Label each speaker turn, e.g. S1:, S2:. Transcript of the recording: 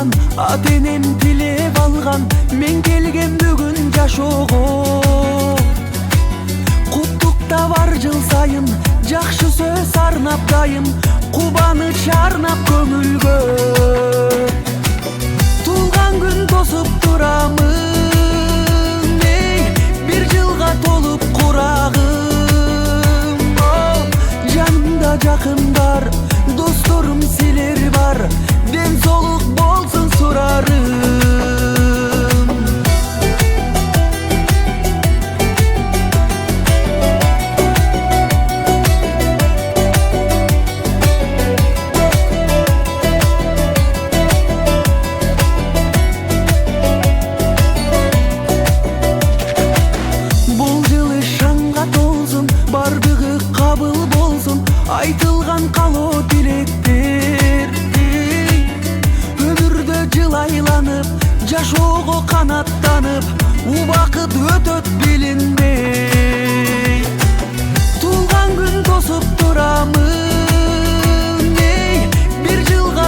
S1: арман ата энем тилеп алган, мен келген бүгүн жашоого. Куттукта бар жыл сайын, жакшы сөз арнап дайым, кубаныч арнап көңүлгө. Туулган күн тосуп турамын, бир жылга толуп курагым. Жанымда жакындар, досторум силер бар, ден соолук болсун сурарым. Бардыгы кабыл болсун, айтылган калоо тилектер. Өмүрдө жылайланып, жашоого канаттанып, убакыт өтөт билинбей. Туулган күн тосуп турамын, бир жылга